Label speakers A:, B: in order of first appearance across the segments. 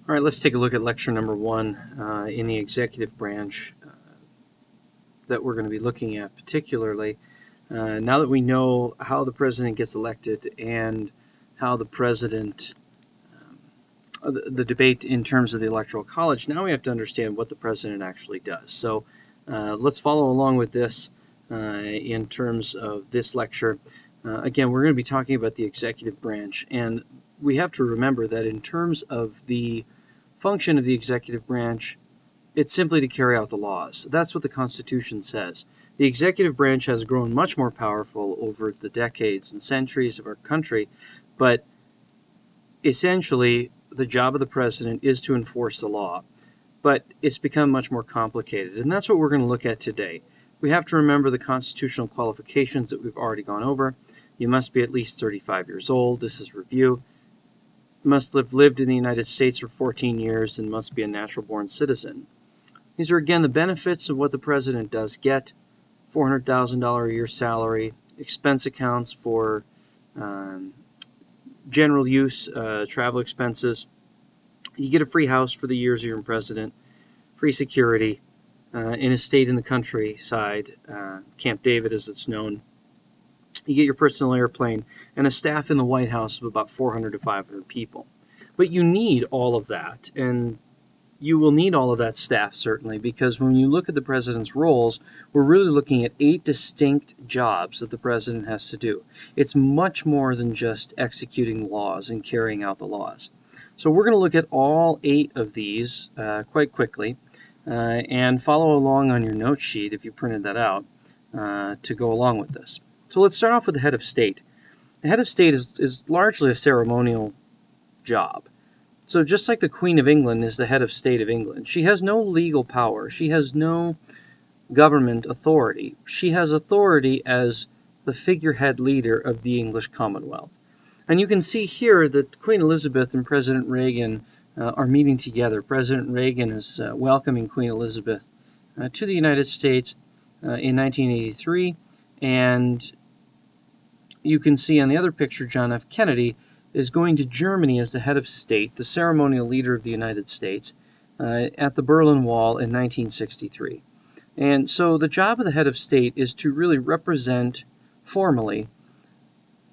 A: All right, let's take a look at lecture number 1 in the executive branch that we're going to be looking at particularly. Now that we know how the president gets elected and how the president, the debate in terms of the Electoral College, now we have to understand what the president actually does. So let's follow along with this in terms of this lecture. Again, we're going to be talking about the executive branch, and we have to remember that in terms of the function of the executive branch, it's simply to carry out the laws. That's what the Constitution says. The executive branch has grown much more powerful over the decades and centuries of our country, but essentially the job of the president is to enforce the law. But it's become much more complicated, and that's what we're going to look at today. We have to remember the constitutional qualifications that we've already gone over. You must be at least 35 years old. This is review. Must have lived in the United States for 14 years and must be a natural-born citizen. These are, again, the benefits of what the president does get. $400,000 a year salary, expense accounts for general use, travel expenses. You get a free house for the years you're in president, free security in a state in the countryside, Camp David as it's known. You get your personal airplane and a staff in the White House of about 400 to 500 people. But you need all of that, and you will need all of that staff, certainly, because when you look at the president's roles, we're really looking at 8 distinct jobs that the president has to do. It's much more than just executing laws and carrying out the laws. So we're going to look at all 8 of these quite quickly and follow along on your note sheet, if you printed that out, to go along with this. So let's start off with the head of state. The head of state is largely a ceremonial job. So just like the Queen of England is the head of state of England, she has no legal power. She has no government authority. She has authority as the figurehead leader of the English Commonwealth. And you can see here that Queen Elizabeth and President Reagan are meeting together. President Reagan is welcoming Queen Elizabeth to the United States in 1983, and you can see on the other picture John F. Kennedy is going to Germany as the head of state, the ceremonial leader of the United States, at the Berlin Wall in 1963. And so the job of the head of state is to really represent formally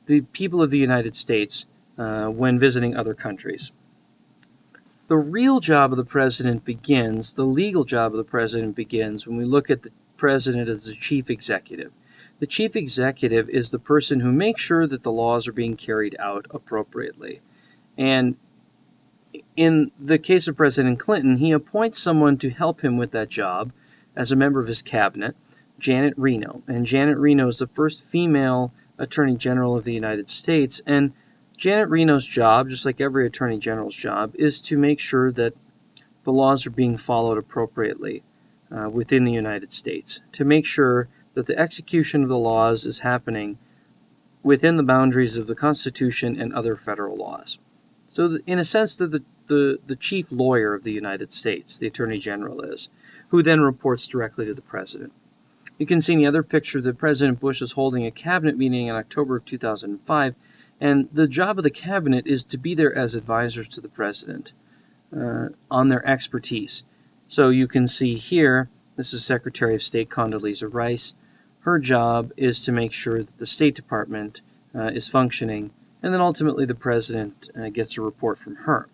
A: the people of the United States when visiting other countries. The real job of the president begins, the legal job of the president begins when we look at the president as the chief executive. The chief executive is the person who makes sure that the laws are being carried out appropriately. And in the case of President Clinton, he appoints someone to help him with that job as a member of his cabinet, Janet Reno. And Janet Reno is the first female Attorney General of the United States. And Janet Reno's job, just like every Attorney General's job, is to make sure that the laws are being followed appropriately within the United States, to make sure that the execution of the laws is happening within the boundaries of the Constitution and other federal laws. So in a sense, the chief lawyer of the United States, the Attorney General is, who then reports directly to the President. You can see in the other picture that President Bush is holding a cabinet meeting in October of 2005, and the job of the cabinet is to be there as advisors to the President on their expertise. So you can see here, this is Secretary of State Condoleezza Rice. Her job is to make sure that the State Department is functioning, and then ultimately the President gets a report from her.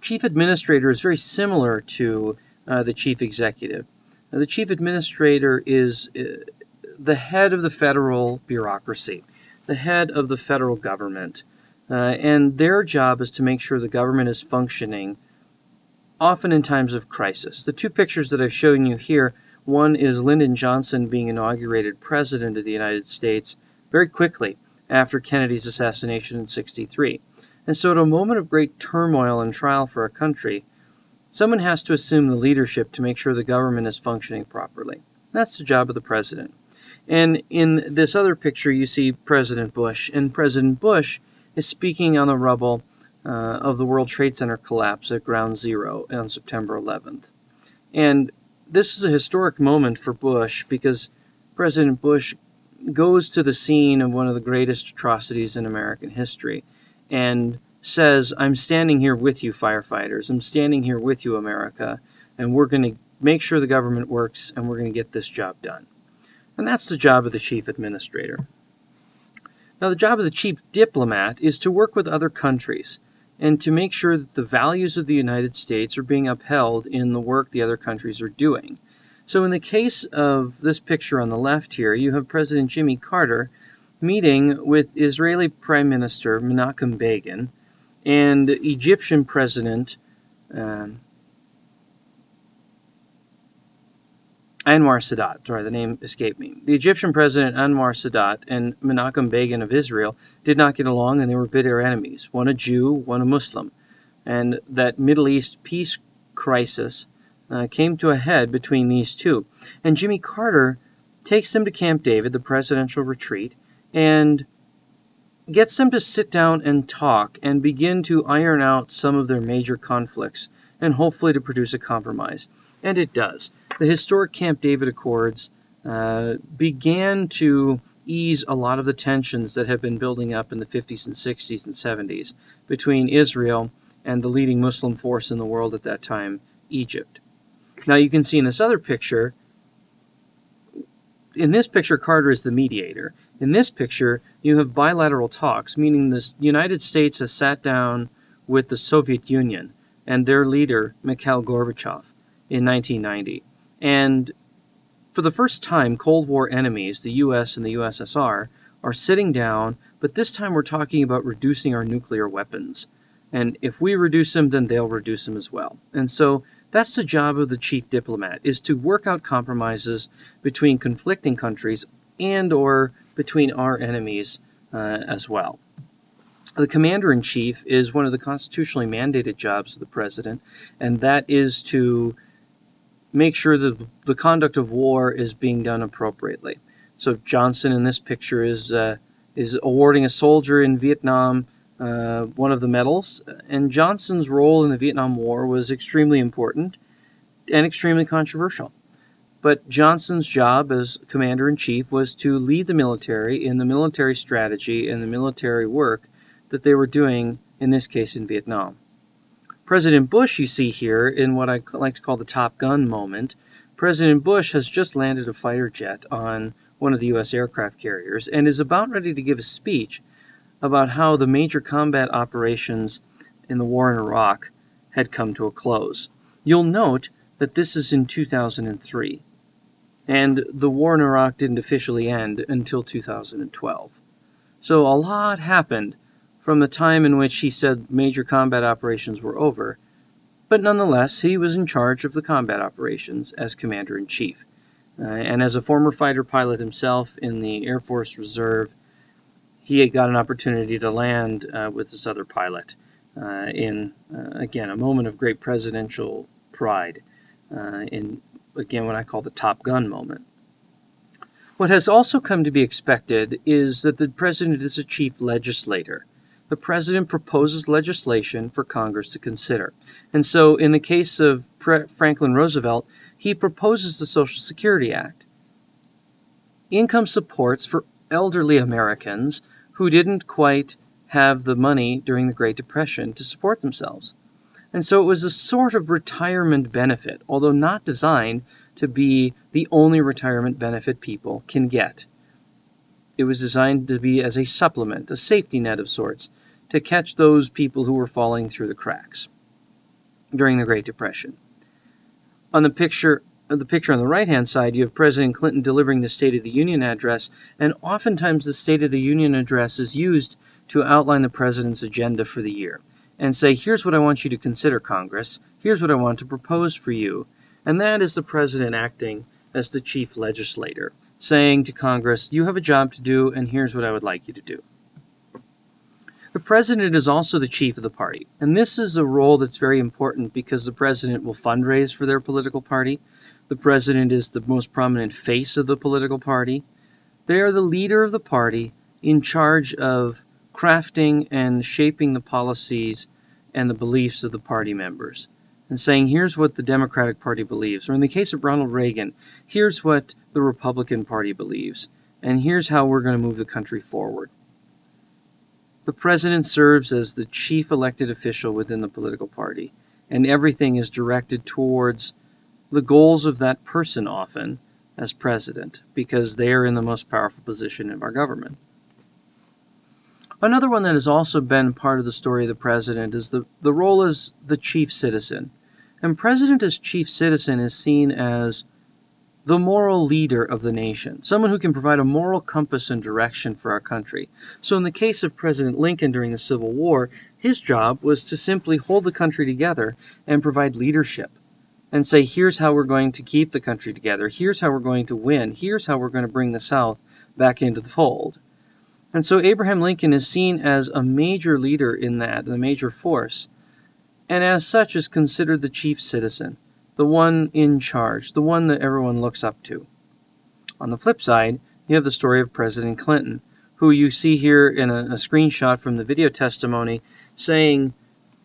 A: Chief Administrator is very similar to the Chief Executive. The Chief Administrator is the head of the federal bureaucracy, the head of the federal government, and their job is to make sure the government is functioning, often in times of crisis. The 2 pictures that I've shown you here, one is Lyndon Johnson being inaugurated President of the United States very quickly after Kennedy's assassination in 1963. And so at a moment of great turmoil and trial for our country, someone has to assume the leadership to make sure the government is functioning properly. That's the job of the president. And in this other picture, you see President Bush, and President Bush is speaking on the rubble of the World Trade Center collapse at Ground Zero on September 11th. And this is a historic moment for Bush because President Bush goes to the scene of one of the greatest atrocities in American history and says, I'm standing here with you, firefighters. I'm standing here with you, America, and we're going to make sure the government works, and we're going to get this job done. And that's the job of the chief administrator. Now, the job of the chief diplomat is to work with other countries and to make sure that the values of the United States are being upheld in the work the other countries are doing. So in the case of this picture on the left here, you have President Jimmy Carter meeting with Israeli Prime Minister Menachem Begin and Egyptian President Anwar Sadat. Sorry, the name escaped me. The Egyptian President Anwar Sadat and Menachem Begin of Israel did not get along, and they were bitter enemies, one a Jew, one a Muslim. And that Middle East peace crisis came to a head between these two. And Jimmy Carter takes them to Camp David, the presidential retreat, and gets them to sit down and talk and begin to iron out some of their major conflicts and hopefully to produce a compromise. And it does. The historic Camp David Accords began to ease a lot of the tensions that have been building up in the 50s and 60s and 70s between Israel and the leading Muslim force in the world at that time, Egypt. Now you can see in this other picture, Carter is the mediator. In this picture, you have bilateral talks, meaning the United States has sat down with the Soviet Union and their leader, Mikhail Gorbachev, in 1990. And for the first time, Cold War enemies, the US and the USSR, are sitting down, but this time we're talking about reducing our nuclear weapons. And if we reduce them, then they'll reduce them as well. And so that's the job of the chief diplomat, is to work out compromises between conflicting countries and or between our enemies as well. The commander-in-chief is one of the constitutionally mandated jobs of the president, and that is to make sure that the conduct of war is being done appropriately. So Johnson in this picture is awarding a soldier in Vietnam one of the medals, and Johnson's role in the Vietnam War was extremely important and extremely controversial. But Johnson's job as commander-in-chief was to lead the military in the military strategy and the military work that they were doing, in this case in Vietnam. President Bush, you see here, in what I like to call the Top Gun moment, President Bush has just landed a fighter jet on one of the U.S. aircraft carriers and is about ready to give a speech about how the major combat operations in the war in Iraq had come to a close. You'll note that this is in 2003, and the war in Iraq didn't officially end until 2012. So a lot happened from the time in which he said major combat operations were over, but nonetheless, he was in charge of the combat operations as commander-in-chief. And as a former fighter pilot himself in the Air Force Reserve, he had got an opportunity to land with this other pilot in, again, a moment of great presidential pride in, again, what I call the Top Gun moment. What has also come to be expected is that the president is a chief legislator. The president proposes legislation for Congress to consider. And so in the case of Franklin Roosevelt, he proposes the Social Security Act. Income supports for elderly Americans who didn't quite have the money during the Great Depression to support themselves. And so it was a sort of retirement benefit, although not designed to be the only retirement benefit people can get. It was designed to be as a supplement, a safety net of sorts, to catch those people who were falling through the cracks during the Great Depression. On the picture on the right-hand side, you have President Clinton delivering the State of the Union address, and oftentimes the State of the Union address is used to outline the president's agenda for the year and say, here's what I want you to consider, Congress. Here's what I want to propose for you. And that is the president acting as the chief legislator, saying to Congress, you have a job to do, and here's what I would like you to do. The president is also the chief of the party, and this is a role that's very important because the president will fundraise for their political party. The president is the most prominent face of the political party. They are the leader of the party in charge of crafting and shaping the policies and the beliefs of the party members, and saying, here's what the Democratic Party believes, or in the case of Ronald Reagan, here's what the Republican Party believes, and here's how we're going to move the country forward. The president serves as the chief elected official within the political party, and everything is directed towards the goals of that person often as president, because they are in the most powerful position of our government. Another one that has also been part of the story of the president is the role as the chief citizen. And president as chief citizen is seen as the moral leader of the nation, someone who can provide a moral compass and direction for our country. So in the case of President Lincoln during the Civil War, his job was to simply hold the country together and provide leadership and say, here's how we're going to keep the country together, here's how we're going to win, here's how we're going to bring the South back into the fold. And so Abraham Lincoln is seen as a major leader in that, a major force, and as such is considered the chief citizen, the one in charge, the one that everyone looks up to. On the flip side, you have the story of President Clinton, who you see here in a screenshot from the video testimony saying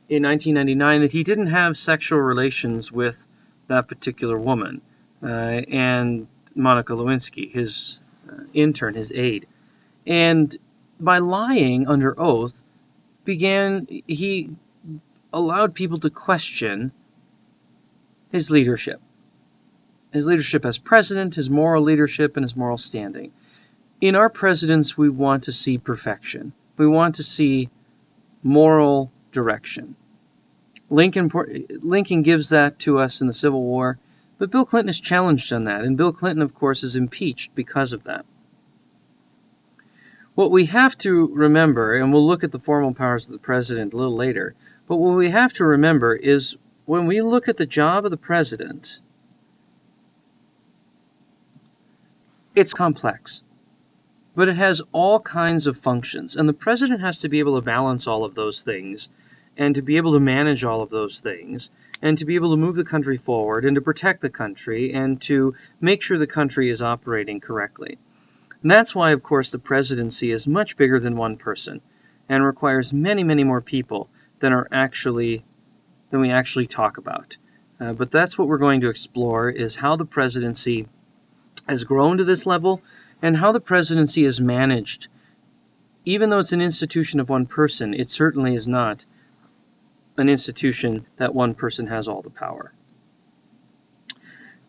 A: in 1999 that he didn't have sexual relations with that particular woman, and Monica Lewinsky, his intern, his aide. And by lying under oath, he allowed people to question his leadership as president, his moral leadership, and his moral standing. In our presidents, we want to see perfection. We want to see moral direction. Lincoln gives that to us in the Civil War, but Bill Clinton is challenged on that, and Bill Clinton, of course, is impeached because of that. What we have to remember, and we'll look at the formal powers of the president a little later, but what we have to remember is when we look at the job of the president, it's complex, but it has all kinds of functions, and the president has to be able to balance all of those things, and to be able to manage all of those things, and to be able to move the country forward, and to protect the country, and to make sure the country is operating correctly. And that's why, of course, the presidency is much bigger than one person and requires many, many more people than we actually talk about. But that's what we're going to explore, is how the presidency has grown to this level and how the presidency is managed. Even though it's an institution of one person, it certainly is not an institution that one person has all the power.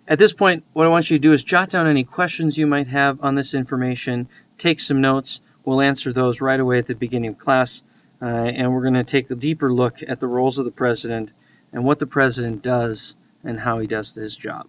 A: At this point, what I want you to do is jot down any questions you might have on this information, take some notes. We'll answer those right away at the beginning of class, and we're going to take a deeper look at the roles of the president and what the president does and how he does his job.